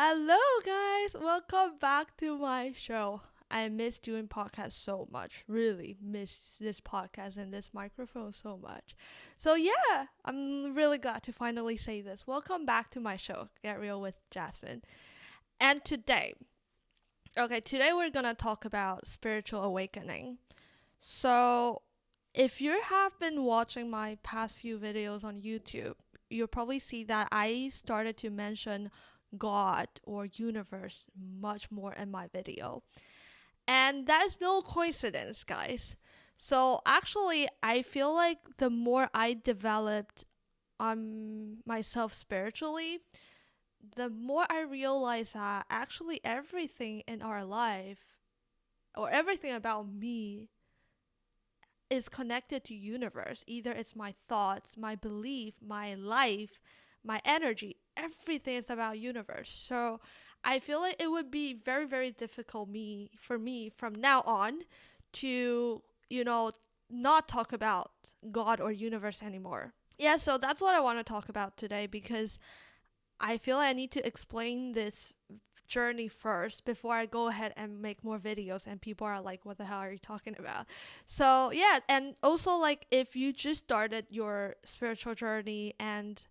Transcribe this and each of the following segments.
Hello, guys. Welcome back to my show. I miss doing podcasts so much. Really miss this podcast and this microphone so much. So, yeah, I'm really glad to finally say this. Welcome back to my show, Get Real with Jasmin. And today we're going to talk about spiritual awakening. So, if you have been watching my past few videos on YouTube, you'll probably see that I started to mention God or universe much more in my video. And that is no coincidence, guys. So actually, I feel like the more I developed myself spiritually, the more I realized that actually everything in our life or everything about me is connected to universe. Either it's my thoughts, my belief, my life, my energy. Everything is about universe. So I feel like it would be very, very difficult for me from now on to, not talk about God or universe anymore. Yeah, so that's what I want to talk about today because I feel like I need to explain this journey first before I go ahead and make more videos and people are like, what the hell are you talking about? So yeah, and also like if you just started your spiritual journey and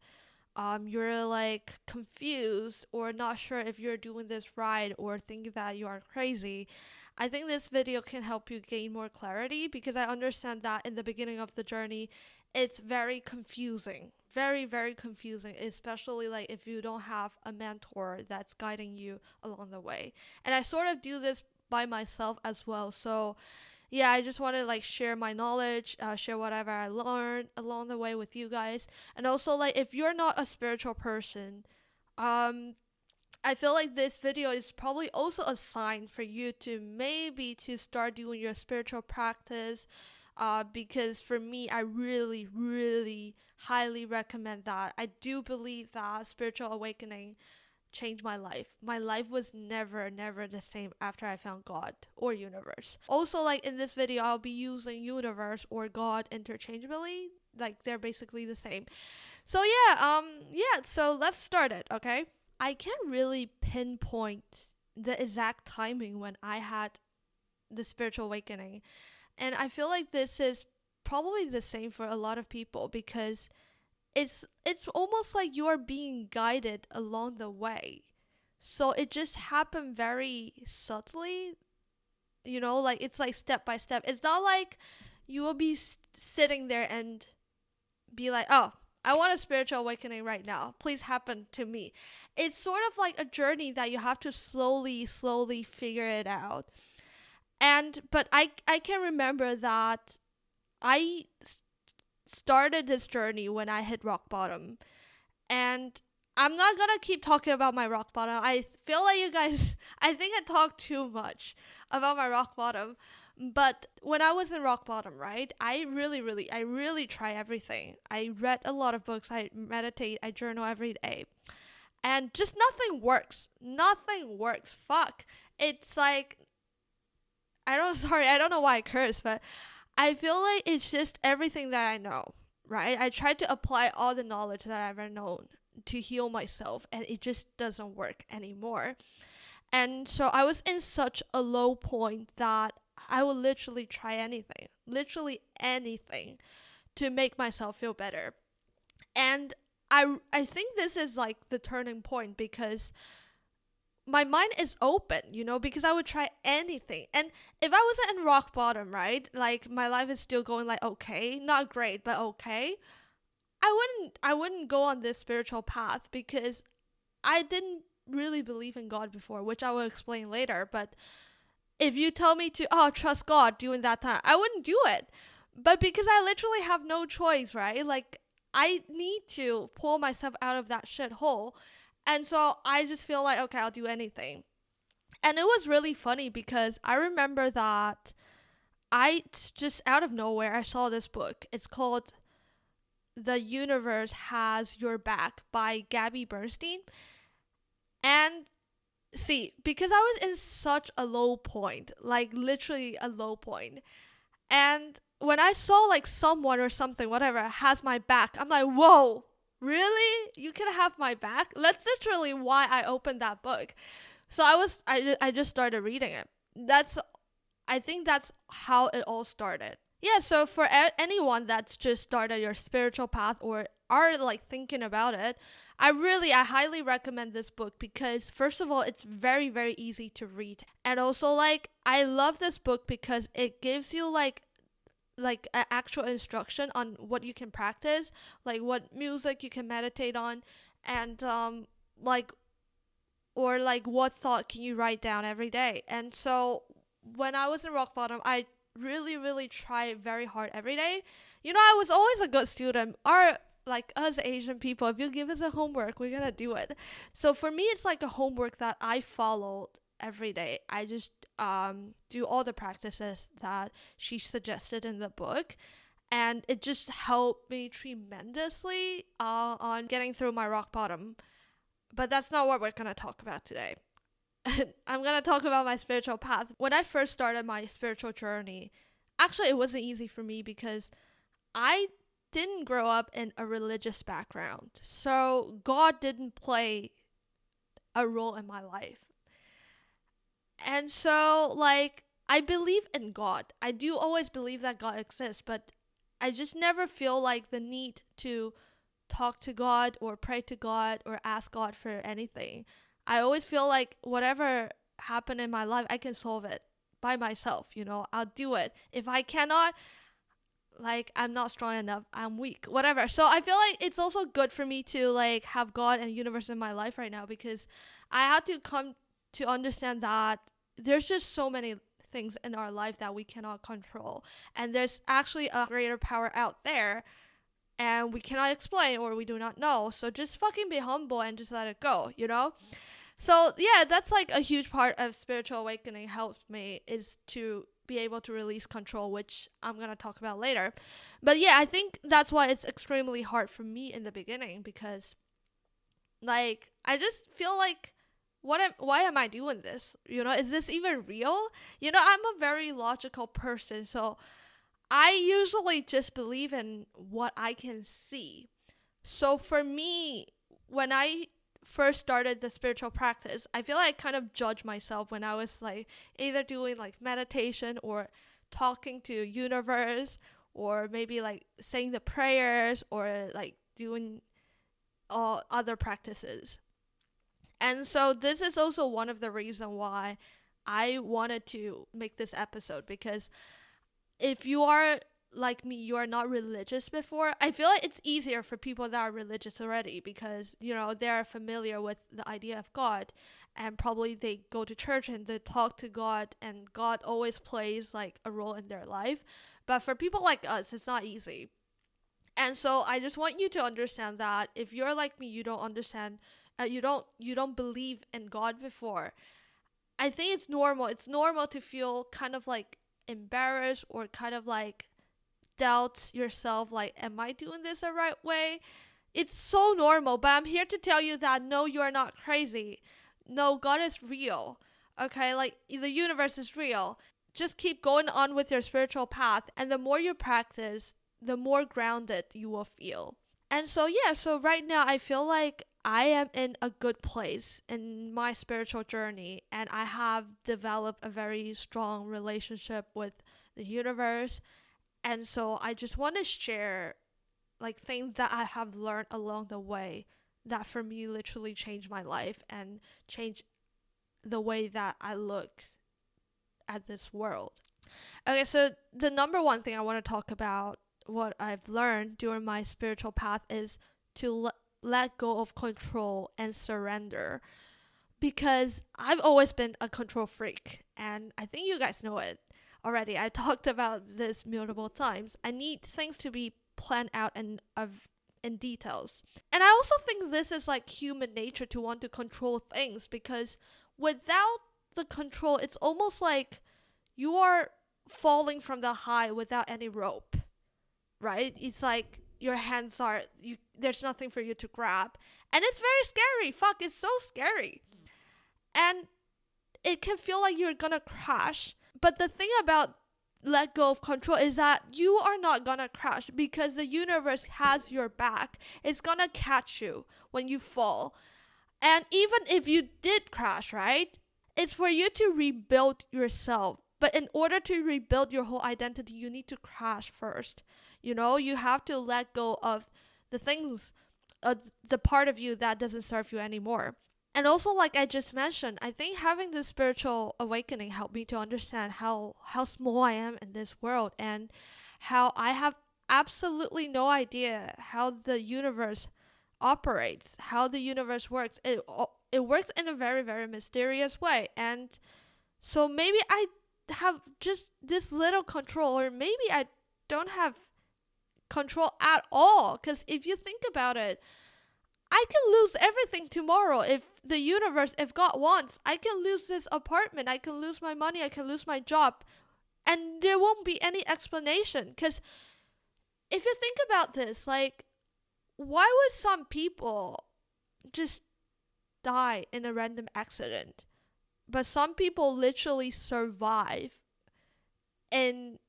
you're like confused or not sure if you're doing this right or think that you are crazy, I think this video can help you gain more clarity because I understand that in the beginning of the journey, it's very confusing. Very, very confusing, especially like if you don't have a mentor that's guiding you along the way. And I sort of do this by myself as well. So yeah, I just want to like share my knowledge, share whatever I learned along the way with you guys. And also like if you're not a spiritual person, um I feel like this video is probably also a sign for you to maybe to start doing your spiritual practice. Because for me, I really, really highly recommend that. I do believe that spiritual awakening changed my life. My life was never, never the same after I found God or universe. Also, like in this video, I'll be using universe or God interchangeably. Like they're basically the same. So so let's start it, okay? I can't really pinpoint the exact timing when I had the spiritual awakening. And I feel like this is probably the same for a lot of people because it's almost like you're being guided along the way. So it just happened very subtly, like it's like step by step. It's not like you will be sitting there and be like, "Oh, I want a spiritual awakening right now. Please happen to me." It's sort of like a journey that you have to slowly, slowly figure it out. But I can remember that I started this journey when I hit rock bottom. And I'm not gonna keep talking about my rock bottom. I feel like you guys, I think I talked too much about my rock bottom. But when I was in rock bottom, right, I really try everything. I read a lot of books, I meditate, I journal every day. And just nothing works. Nothing works. Fuck. It's like, I don't know why I curse, but I feel like it's just everything that I know, right? I tried to apply all the knowledge that I've ever known to heal myself, and it just doesn't work anymore. And so I was in such a low point that I would literally anything to make myself feel better. And I think this is like the turning point because my mind is open, because I would try anything. And if I wasn't in rock bottom, right? Like my life is still going like okay, not great, but okay. I wouldn't go on this spiritual path because I didn't really believe in God before, which I will explain later, but if you tell me to trust God during that time, I wouldn't do it. But because I literally have no choice, right? Like I need to pull myself out of that shithole. And so I just feel like, okay, I'll do anything. And it was really funny because I remember that I just out of nowhere, I saw this book. It's called The Universe Has Your Back by Gabby Bernstein. And see, because I was in such a low point, like literally a low point, and when I saw like someone or something, whatever, has my back, I'm like, whoa, Really? You can have my back? That's literally why I opened that book. So I just started reading it. That's I think that's how it all started. Yeah, so for anyone that's just started your spiritual path or are like thinking about it, I highly recommend this book because first of all, it's very very easy to read. And also like I love this book because it gives you like actual instruction on what you can practice, like what music you can meditate on, and like or like what thought can you write down every day. And so when I was in rock bottom, I really try very hard every day. I was always a good student. Our like us Asian people, if you give us a homework, we're gonna do it. So for me, it's like a homework that I followed every day. I just do all the practices that she suggested in the book, and it just helped me tremendously on getting through my rock bottom. But that's not what we're gonna talk about today. I'm gonna talk about my spiritual path. When I first started my spiritual journey, actually, it wasn't easy for me because I didn't grow up in a religious background. So God didn't play a role in my life. And so, like, I believe in God. I do always believe that God exists, but I just never feel like the need to talk to God or pray to God or ask God for anything. I always feel like whatever happened in my life, I can solve it by myself. I'll do it. If I cannot, like, I'm not strong enough, I'm weak, whatever. So I feel like it's also good for me to like have God and universe in my life right now because I had to come to understand that there's just so many things in our life that we cannot control, and there's actually a greater power out there and we cannot explain or we do not know. So just fucking be humble and just let it go. So yeah, that's like a huge part of spiritual awakening helps me is to be able to release control, which I'm going to talk about later. But yeah, I think that's why it's extremely hard for me in the beginning because like I just feel like why am I doing this? Is this even real? I'm a very logical person, so I usually just believe in what I can see. So for me, when I first started the spiritual practice, I feel like I kind of judged myself when I was like either doing like meditation or talking to universe or maybe like saying the prayers or like doing all other practices. And so this is also one of the reasons why I wanted to make this episode because if you are like me, you are not religious before, I feel like it's easier for people that are religious already because, they're familiar with the idea of God and probably they go to church and they talk to God and God always plays like a role in their life. But for people like us, it's not easy. And so I just want you to understand that if you're like me, you don't understand, you don't believe in God before. I think it's normal. It's normal to feel kind of like embarrassed or kind of like doubt yourself like, am I doing this the right way? It's so normal, but I'm here to tell you that no, you are not crazy. No, God is real. Okay, like the universe is real. Just keep going on with your spiritual path, and the more you practice, the more grounded you will feel. And so, yeah, so right now I feel like I am in a good place in my spiritual journey, and I have developed a very strong relationship with the universe. And so I just want to share like things that I have learned along the way that for me literally changed my life and changed the way that I look at this world. Okay, so the number one thing I want to talk about what I've learned during my spiritual path is to let go of control and surrender because I've always been a control freak and I think you guys know it already. I talked about this multiple times. I need things to be planned out and in details. And I also think this is like human nature to want to control things because without the control, it's almost like you are falling from the high without any rope, right? It's like your hands are there's nothing for you to grab. And it's very scary. Fuck, it's so scary. And it can feel like you're gonna crash. But the thing about let go of control is that you are not gonna crash because the universe has your back. It's gonna catch you when you fall. And even if you did crash, right? It's for you to rebuild yourself. But in order to rebuild your whole identity, you need to crash first. You have to let go of the things, the part of you that doesn't serve you anymore. And also, like I just mentioned, I think having this spiritual awakening helped me to understand how small I am in this world, and how I have absolutely no idea how the universe operates, how the universe works. It works in a very, very mysterious way. And so maybe I have just this little control, or maybe I don't have control at all. Because if you think about it, I can lose everything tomorrow. If God wants, I can lose this apartment, I can lose my money, I can lose my job, and there won't be any explanation. Because if you think about this, like, why would some people just die in a random accident, but some people literally survive in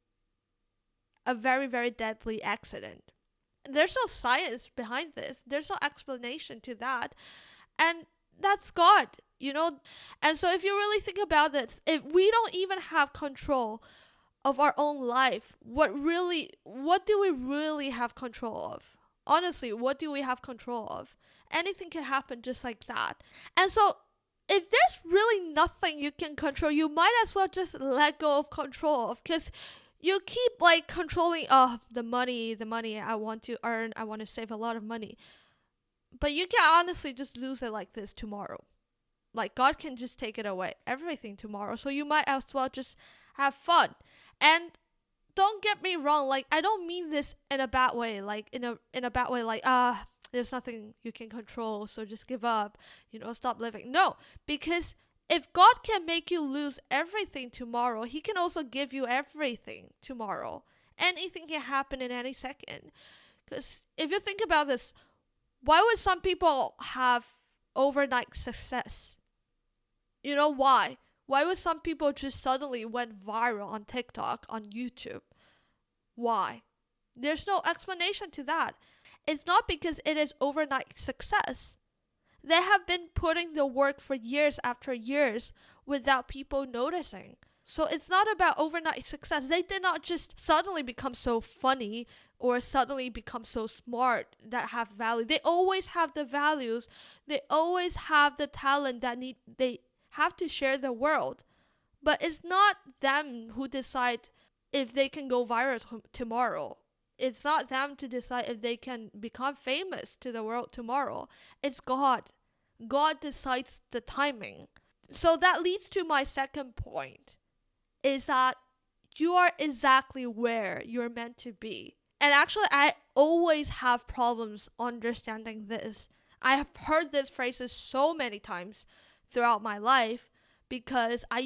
a very, very deadly accident? There's no science behind this, there's no explanation to that. And that's God. And so if you really think about this, if we don't even have control of our own life, what do we really have control of? Honestly, what do we have control of? Anything can happen just like that. And so if there's really nothing you can control, you might as well just let go of control of, because you keep like controlling the money I want to earn, I want to save a lot of money. But you can honestly just lose it like this tomorrow. Like, God can just take it away, everything tomorrow. So you might as well just have fun. And don't get me wrong, like, I don't mean this in a bad way, like in a bad way, like, there's nothing you can control, so just give up, stop living. No, because if God can make you lose everything tomorrow, He can also give you everything tomorrow. Anything can happen in any second. Because if you think about this, why would some people have overnight success? Why? Why would some people just suddenly went viral on TikTok, on YouTube? Why? There's no explanation to that. It's not because it is overnight success. They have been putting the work for years after years without people noticing. So it's not about overnight success. They did not just suddenly become so funny or suddenly become so smart that have value. They always have the values. They always have the talent that they have to share the world. But it's not them who decide if they can go viral tomorrow. It's not them to decide if they can become famous to the world tomorrow. It's God. God decides the timing. So that leads to my second point, is that you are exactly where you're meant to be. And actually, I always have problems understanding this. I have heard this phrases so many times throughout my life, because I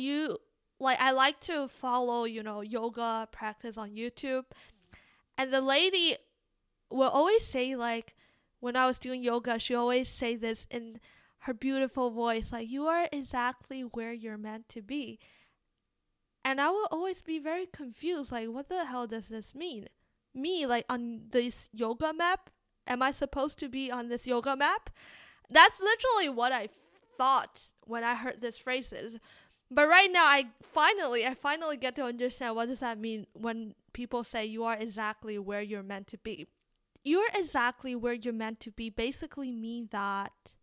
like to follow, yoga practice on YouTube. And the lady will always say, like, when I was doing yoga, she always say this in her beautiful voice, like, you are exactly where you're meant to be. And I will always be very confused, like, what the hell does this mean? Me, like, on this yoga map? Am I supposed to be on this yoga map? That's literally what I thought when I heard these phrases. But right now, I finally get to understand what does that mean when people say you are exactly where you're meant to be. You're exactly where you're meant to be basically mean that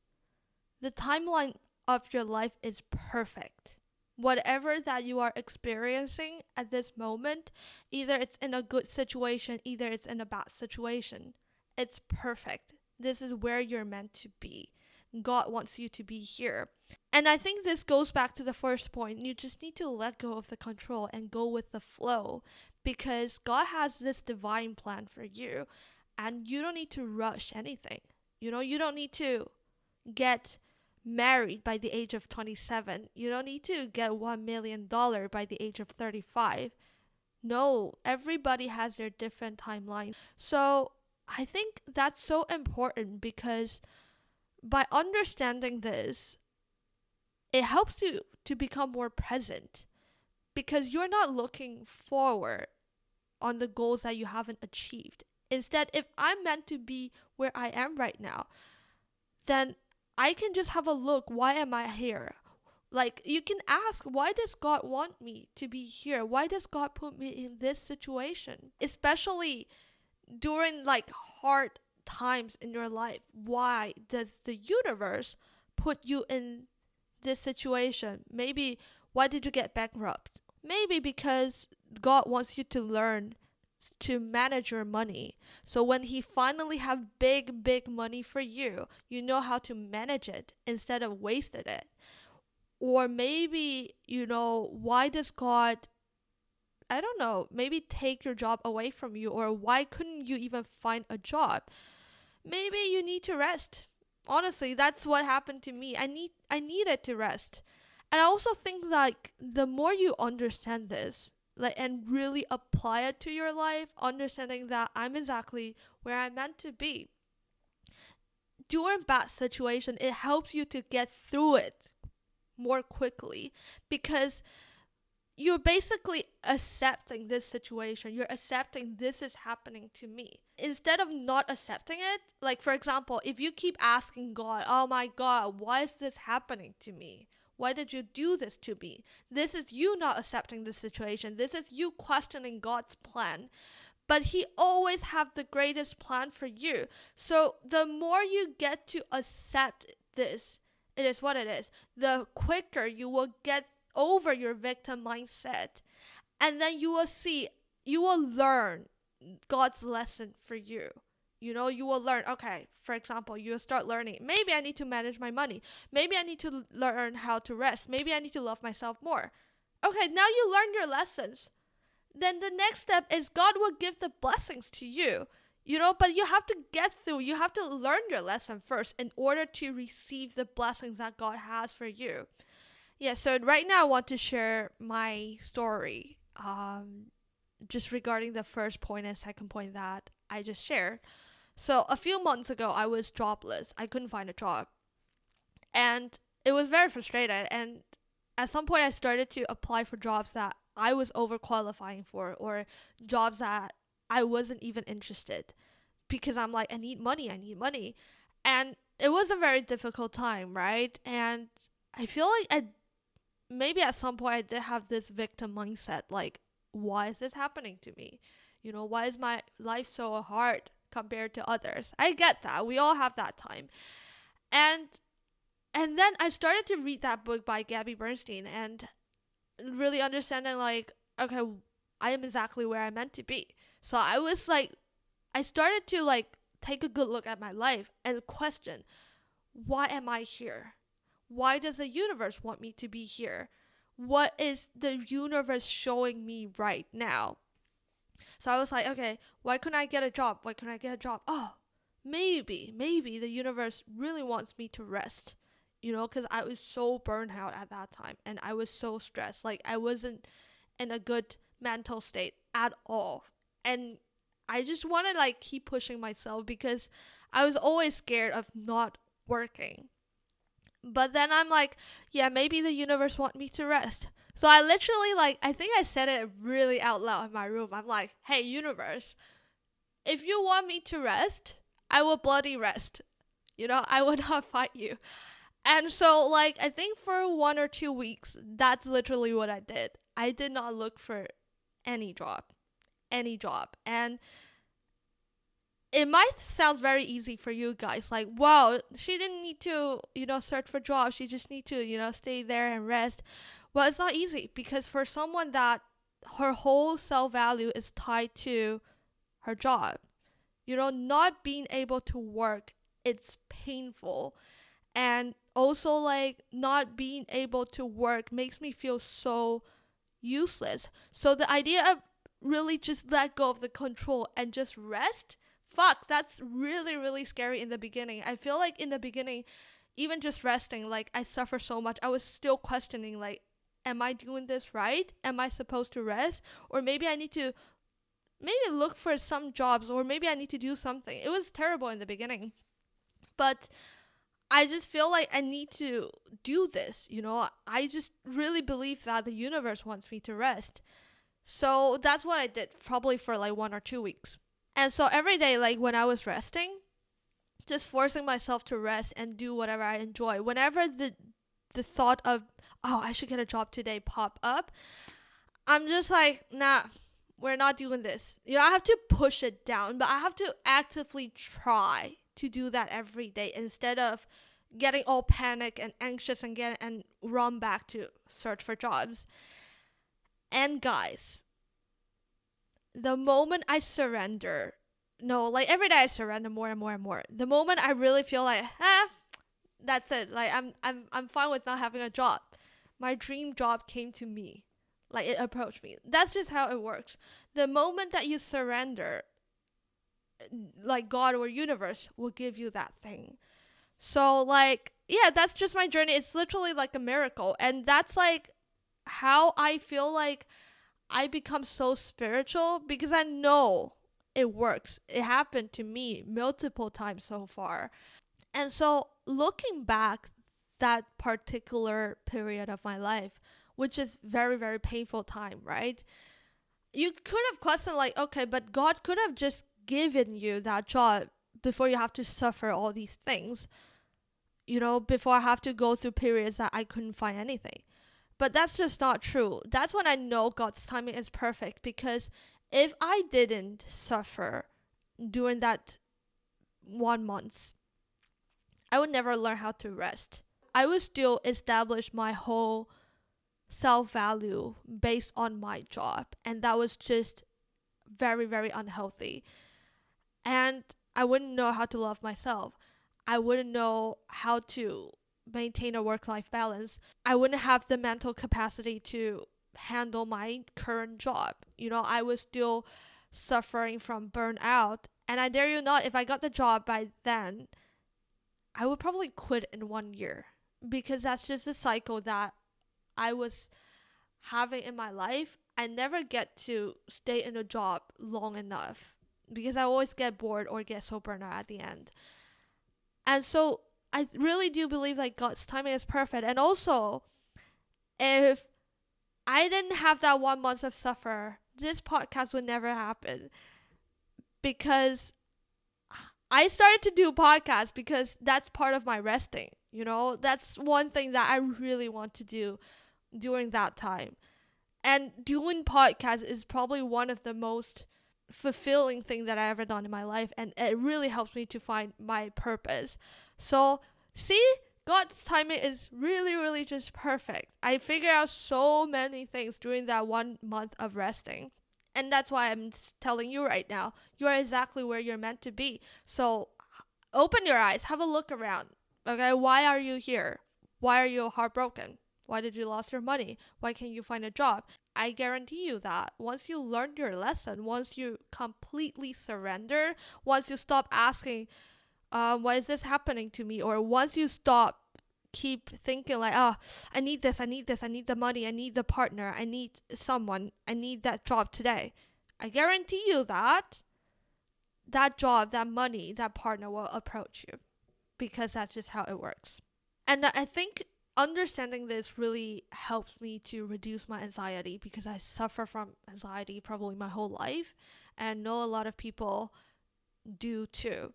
the timeline of your life is perfect. Whatever that you are experiencing at this moment, either it's in a good situation, either it's in a bad situation, it's perfect. This is where you're meant to be. God wants you to be here. And I think this goes back to the first point. You just need to let go of the control and go with the flow, because God has this divine plan for you, and you don't need to rush anything. You don't need to get married by the age of 27. You don't need to get $1 million by the age of 35. No, everybody has their different timeline. So I think that's so important, because by understanding this, it helps you to become more present. because you're not looking forward on the goals that you haven't achieved. Instead, if I'm meant to be where I am right now, then I can just have a look. Why am I here? Like, you can ask, why does God want me to be here? Why does God put me in this situation? Especially during like hard times in your life. Why does the universe put you in this situation? Maybe why did you get bankrupt? Maybe because God wants you to learn to manage your money. So when he finally have big money for you, you know how to manage it instead of wasted it. Or maybe, why does God, I don't know, maybe take your job away from you, or why couldn't you even find a job? Maybe you need to rest. Honestly, that's what happened to me. I needed to rest. And I also think like the more you understand this, like, and really apply it to your life, understanding that I'm exactly where I'm meant to be. During bad situation, it helps you to get through it more quickly, because you're basically accepting this situation. You're accepting this is happening to me. Instead of not accepting it, like for example, if you keep asking God, oh my God, why is this happening to me? Why did you do this to me? This is you not accepting the situation. This is you questioning God's plan. But he always have the greatest plan for you. So the more you get to accept this, it is what it is, the quicker you will get over your victim mindset. And then you will see, you will learn God's lesson for you. You will learn, okay, for example, you'll start learning, maybe I need to manage my money. Maybe I need to learn how to rest. Maybe I need to love myself more. Okay, now you learned your lessons. Then the next step is God will give the blessings to you. But you have to get through, you have to learn your lesson first in order to receive the blessings that God has for you. Yeah, so right now I want to share my story. Just regarding the first point and second point that I just shared. So a few months ago, I was jobless. I couldn't find a job. And it was very frustrating. And at some point, I started to apply for jobs that I was overqualifying for, or jobs that I wasn't even interested, because I'm like, I need money. And it was a very difficult time, right? And I feel like maybe at some point I did have this victim mindset, like, why is this happening to me? Why is my life so hard compared to others? I get that. We all have that time. And then I started to read that book by Gabby Bernstein and really understanding, like, okay, I am exactly where I'm meant to be. So I was like, I started to like take a good look at my life and question, why am I here? Why does the universe want me to be here? What is the universe showing me right now? So I was like, okay, why couldn't I get a job? Oh, maybe the universe really wants me to rest. Because I was so burned out at that time and I was so stressed. Like, I wasn't in a good mental state at all. And I just want to like keep pushing myself because I was always scared of not working. But then I'm like, yeah, maybe the universe want me to rest. So I literally, like, I think I said it really out loud in my room. I'm like, hey, universe, if you want me to rest, I will bloody rest. I will not fight you. And so, like, I think for 1 or 2 weeks, that's literally what I did. I did not look for any job. And it might sound very easy for you guys. Like, wow, she didn't need to, search for jobs. She just need to, stay there and rest. Well, it's not easy because for someone that her whole self-value is tied to her job, not being able to work, it's painful. And also, like, not being able to work makes me feel so useless. So the idea of really just let go of the control and just rest, fuck, that's really, really scary in the beginning. I feel like in the beginning, even just resting, like, I suffer so much. I was still questioning, like, am I doing this right? Am I supposed to rest? Or maybe I need to look for some jobs, or maybe I need to do something. It was terrible in the beginning. But I just feel like I need to do this, I just really believe that the universe wants me to rest. So that's what I did, probably for like 1 or 2 weeks. And so every day, like when I was resting, just forcing myself to rest and do whatever I enjoy. Whenever the thought of, oh, I should get a job today pop up, I'm just like, nah, we're not doing this. I have to push it down, but I have to actively try to do that every day instead of getting all panic and anxious and run back to search for jobs. And guys, the moment I surrender, no, like every day I surrender more and more and more. The moment I really feel like, that's it. Like I'm fine with not having a job. My dream job came to me. Like it approached me. That's just how it works. The moment that you surrender, like God or universe will give you that thing. So like, yeah, that's just my journey. It's literally like a miracle. And that's like how I feel like I become so spiritual, because I know it works. It happened to me multiple times so far. And so looking back, that particular period of my life, which is very, very painful time, right? You could have questioned like, okay, but God could have just given you that job before you have to suffer all these things, before I have to go through periods that I couldn't find anything. But that's just not true. That's when I know God's timing is perfect, because if I didn't suffer during that 1 month, I would never learn how to rest. I would still establish my whole self value based on my job. And that was just very, very unhealthy. And I wouldn't know how to love myself. I wouldn't know how to maintain a work life balance. I wouldn't have the mental capacity to handle my current job. I was still suffering from burnout. And I dare you not, if I got the job by then, I would probably quit in 1 year, because that's just a cycle that I was having in my life. I never get to stay in a job long enough, because I always get bored or get so burned out at the end. And so I really do believe like God's timing is perfect. And also, if I didn't have that 1 month of suffer, this podcast would never happen, because I started to do podcasts because that's part of my resting. That's one thing that I really want to do during that time. And doing podcasts is probably one of the most fulfilling thing that I ever done in my life, and it really helps me to find my purpose. So, see, God's timing is really, really just perfect. I figured out so many things during that 1 month of resting. And that's why I'm telling you right now, you're exactly where you're meant to be. So open your eyes, have a look around. Okay, why are you here? Why are you heartbroken? Why did you lose your money? Why can't you find a job? I guarantee you that once you learn your lesson, once you completely surrender, once you stop asking, why is this happening to me? Or once you stop keep thinking like, oh, I need this, I need this, I need the money, I need the partner, I need someone, I need that job today. I guarantee you that that job, that money, that partner will approach you, because that's just how it works. And I think understanding this really helps me to reduce my anxiety, because I suffer from anxiety probably my whole life, and I know a lot of people do too.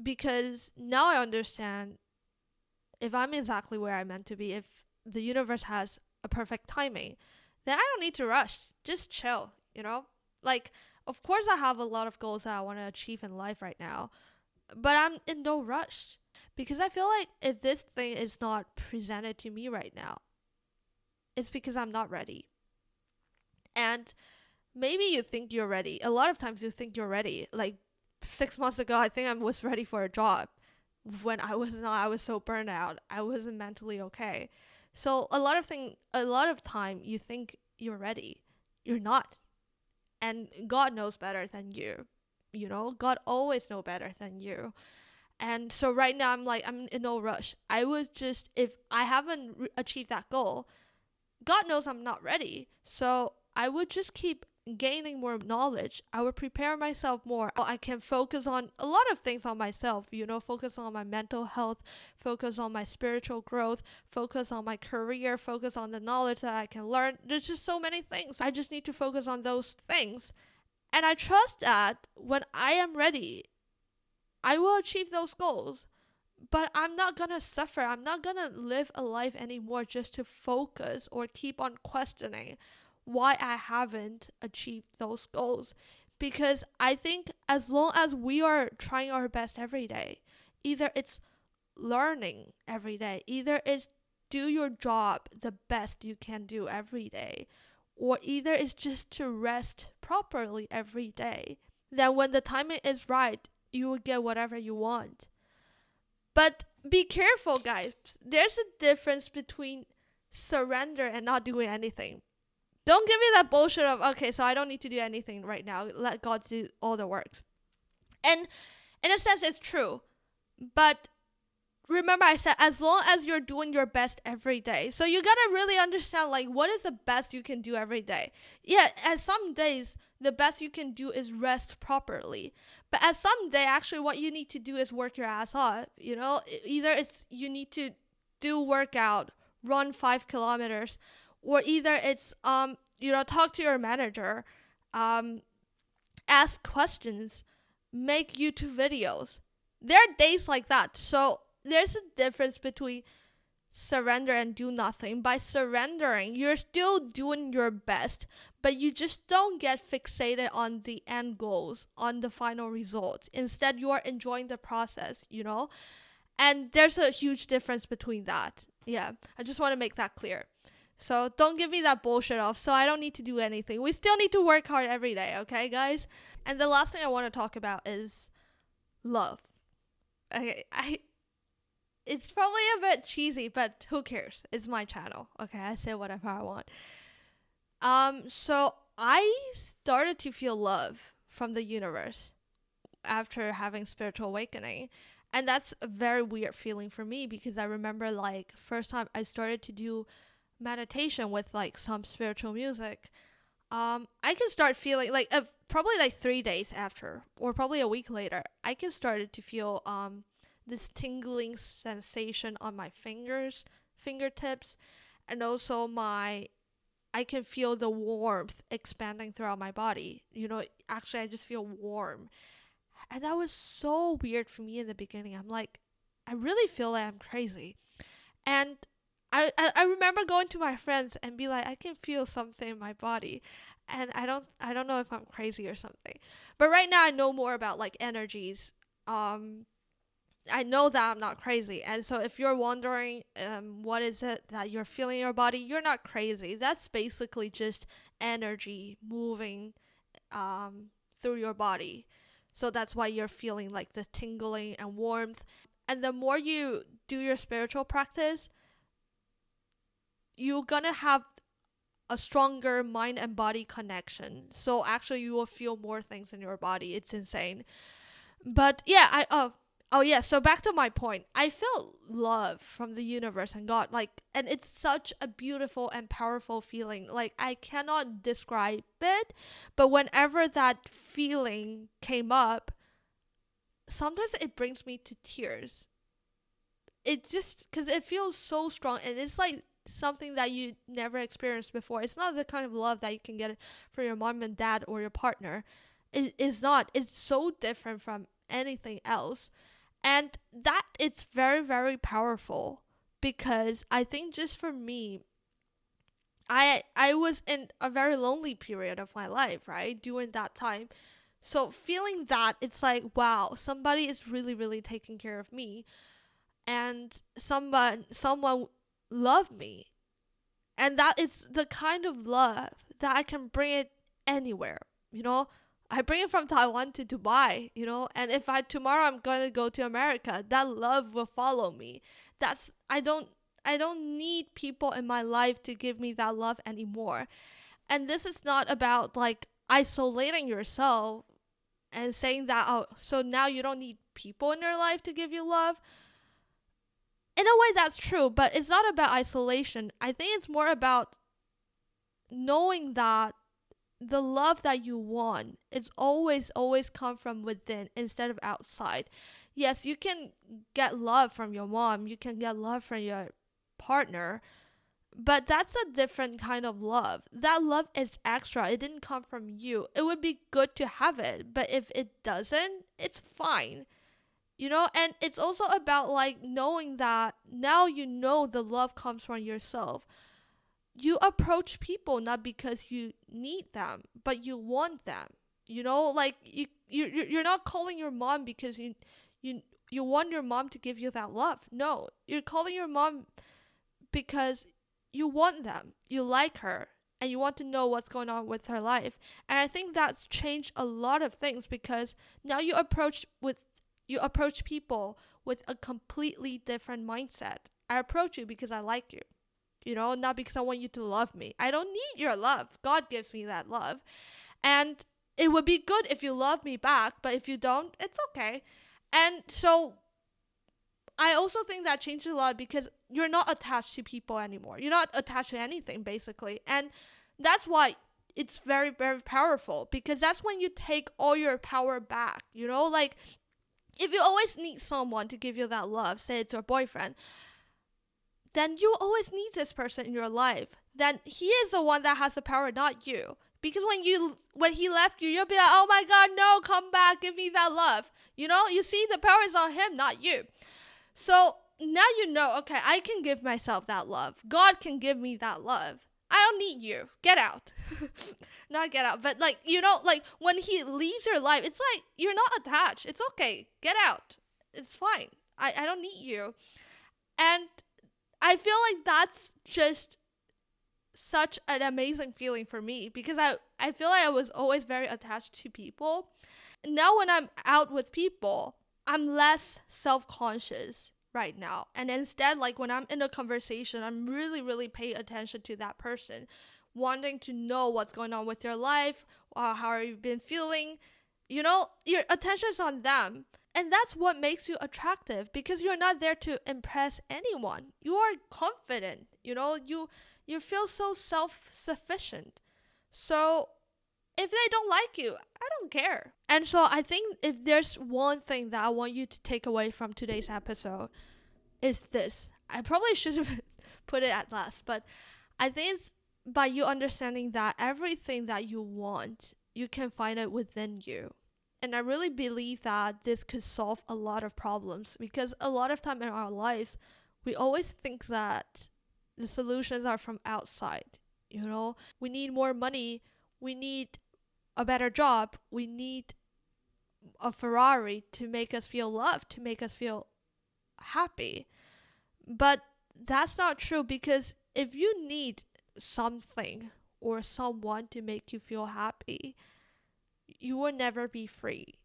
Because now I understand, if I'm exactly where I'm meant to be, if the universe has a perfect timing, then I don't need to rush. Just chill, Like, of course, I have a lot of goals that I want to achieve in life right now, but I'm in no rush, because I feel like if this thing is not presented to me right now, it's because I'm not ready. And maybe you think you're ready. A lot of times you think you're ready. Like 6 months ago, I think I was ready for a job. When I was not, I was so burnt out. I wasn't mentally okay. So a lot of time you think you're ready. You're not. And God knows better than you. God always know better than you. And so right now I'm in no rush. I would just, if I haven't achieved that goal, God knows I'm not ready. So I would just keep gaining more knowledge, I would prepare myself more. I can focus on a lot of things on myself, focus on my mental health, focus on my spiritual growth, focus on my career, focus on the knowledge that I can learn. There's just so many things. I just need to focus on those things. And I trust that when I am ready, I will achieve those goals. But I'm not gonna suffer. I'm not gonna live a life anymore just to focus or keep on questioning why I haven't achieved those goals. Because I think as long as we are trying our best every day, either it's learning every day, either it's do your job the best you can do every day, or either it's just to rest properly every day, then when the timing is right, you will get whatever you want. But be careful, guys. There's a difference between surrender and not doing anything. Don't give me that bullshit of, okay, so I don't need to do anything right now. Let God do all the work. And in a sense, it's true. But remember, I said, as long as you're doing your best every day. So you gotta really understand, like, what is the best you can do every day? Yeah, at some days, the best you can do is rest properly. But at some day, actually, what you need to do is work your ass off. Either it's you need to do workout, run 5 kilometers, or either it's talk to your manager, ask questions, make YouTube videos. There are days like that. So there's a difference between surrender and do nothing. By surrendering, you're still doing your best, but you just don't get fixated on the end goals, on the final results. Instead, you are enjoying the process, And there's a huge difference between that. Yeah, I just want to make that clear. So don't give me that bullshit off. So I don't need to do anything. We still need to work hard every day, okay, guys? And the last thing I want to talk about is love. Okay, it's probably a bit cheesy, but who cares? It's my channel. Okay, I say whatever I want. So I started to feel love from the universe after having spiritual awakening. And that's a very weird feeling for me because I remember like first time I started to do meditation with like some spiritual music. I can start feeling like probably like 3 days after or probably a week later, I can start to feel this tingling sensation on my fingertips, and also I can feel the warmth expanding throughout my body. Actually I just feel warm. And that was so weird for me in the beginning. I'm like, I really feel like I'm crazy. And I remember going to my friends and be like, I can feel something in my body. And I don't know if I'm crazy or something. But right now I know more about like energies. I know that I'm not crazy. And so if you're wondering what is it that you're feeling in your body, you're not crazy. That's basically just energy moving through your body. So that's why you're feeling like the tingling and warmth. And the more you do your spiritual practice, you're gonna have a stronger mind and body connection. So actually you will feel more things in your body. It's insane. But yeah, so back to my point. I felt love from the universe and God, and it's such a beautiful and powerful feeling. Like, I cannot describe it, but whenever that feeling came up, sometimes it brings me to tears. It just, because it feels so strong, and it's like something that you never experienced before. It's not the kind of love that you can get from your mom and dad or your partner. It is not. It's so different from anything else. And that it's very, very powerful, because I think just for me, I was in a very lonely period of my life, right? During that time. So feeling that, it's like, wow, somebody is really, really taking care of me. And someone loved me. And that is the kind of love that I can bring it anywhere, I bring it from Taiwan to Dubai, and if tomorrow I'm going to go to America, that love will follow me. I don't need people in my life to give me that love anymore. And this is not about like isolating yourself and saying that, oh, so now you don't need people in your life to give you love. In a way, that's true, but it's not about isolation. I think it's more about knowing that the love that you want is always come from within instead of outside. Yes, you can get love from your mom, you can get love from your partner, but that's a different kind of love. That love is extra. It didn't come from you. It would be good to have it, but if it doesn't, it's fine. And it's also about like knowing that now you know the love comes from yourself. You approach people not because you need them, but you want them. Like you're not calling your mom because you you want your mom to give you that love. No, you're calling your mom because you want them, you like her, and you want to know what's going on with her life. And I think that's changed a lot of things because now you approach people with a completely different mindset. I approach you because I like you. Not because I want you to love me. I don't need your love. God gives me that love. And it would be good if you love me back, but if you don't, it's okay. And so I also think that changes a lot because you're not attached to people anymore. You're not attached to anything, basically. And that's why it's very, very powerful because that's when you take all your power back. Like if you always need someone to give you that love, say it's your boyfriend, then you always need this person in your life. Then he is the one that has the power, not you. Because when he left you, you'll be like, oh my God, no, come back, give me that love. You see, the power is on him, not you. So now you know, okay, I can give myself that love. God can give me that love. I don't need you. Get out. Not get out, but like, like when he leaves your life, it's like you're not attached. It's okay. Get out. It's fine. I don't need you. And I feel like that's just such an amazing feeling for me because I feel like I was always very attached to people. Now when I'm out with people, I'm less self-conscious right now. And instead, like when I'm in a conversation, I'm really, really paying attention to that person, wanting to know what's going on with their life, how have you been feeling. Your attention is on them. And that's what makes you attractive because you're not there to impress anyone. You are confident, you feel so self-sufficient. So if they don't like you, I don't care. And so I think if there's one thing that I want you to take away from today's episode is this. I probably should have put it at last, but I think it's by you understanding that everything that you want, you can find it within you. And I really believe that this could solve a lot of problems because a lot of time in our lives, we always think that the solutions are from outside. We need more money. We need a better job. We need a Ferrari to make us feel loved, to make us feel happy. But that's not true because if you need something or someone to make you feel happy, you will never be free.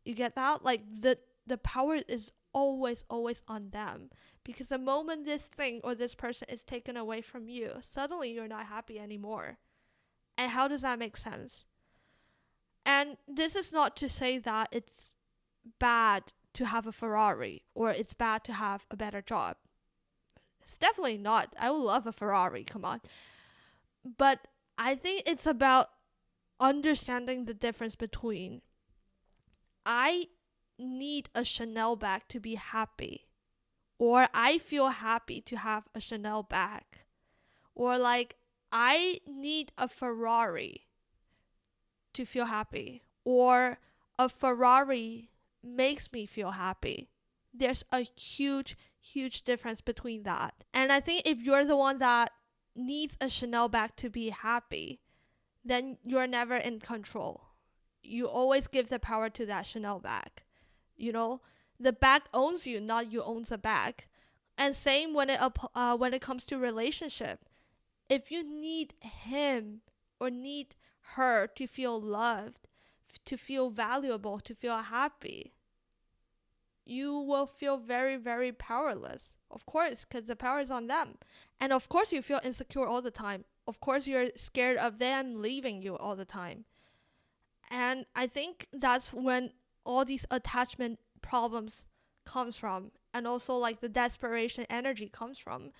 You get that? Like the power is always on them because the moment this thing or this person is taken away from you, suddenly you're not happy anymore. And how does that make sense? And this is not to say that it's bad to have a Ferrari or it's bad to have a better job. It's definitely not. I would love a Ferrari, come on. But I think it's about understanding the difference between I need a Chanel bag to be happy, or I feel happy to have a Chanel bag, or like I need a Ferrari to feel happy, or a Ferrari makes me feel happy. There's a huge difference between that. And I think if you're the one that needs a Chanel bag to be happy, then you're never in control. You always give the power to that Chanel bag. The bag owns you, not you owns the bag. And same when it comes to relationship. If you need him or need her to feel loved, to feel valuable, to feel happy, you will feel very, very powerless. Of course, because the power is on them. And of course, you feel insecure all the time. Of course, you're scared of them leaving you all the time. And I think that's when all these attachment problems comes from. And also like the desperation energy comes from.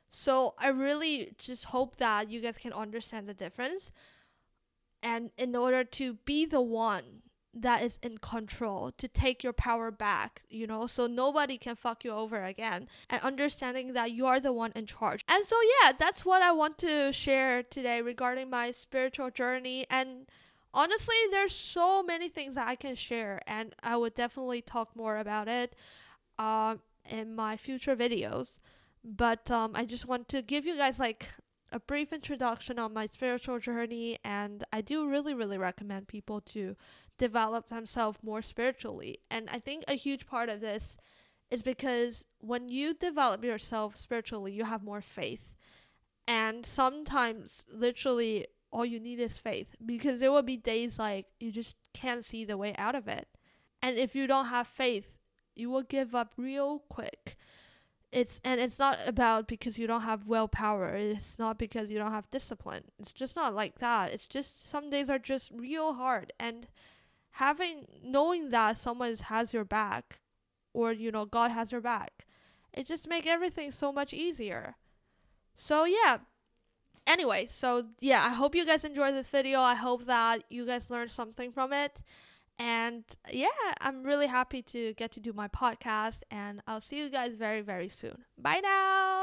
So I really just hope that you guys can understand the difference. And in order to be the one that is in control, to take your power back, so nobody can fuck you over again, and understanding that you are the one in charge. And so, yeah, that's what I want to share today regarding my spiritual journey. And honestly, there's so many things that I can share, and I would definitely talk more about it in my future videos. But I just want to give you guys like a brief introduction on my spiritual journey, and I do really, really recommend people to develop themselves more spiritually. And I think a huge part of this is because when you develop yourself spiritually, you have more faith. And sometimes, literally, all you need is faith, because there will be days like you just can't see the way out of it. And if you don't have faith, you will give up real quick. It's not about because you don't have willpower. It's not because you don't have discipline. It's just not like that. It's just some days are just real hard, and knowing that someone has your back, or God has your back, it just make everything so much easier. So yeah. Anyway, so yeah, I hope you guys enjoyed this video. I hope that you guys learned something from it. And yeah, I'm really happy to get to do my podcast, and I'll see you guys very, very soon. Bye now.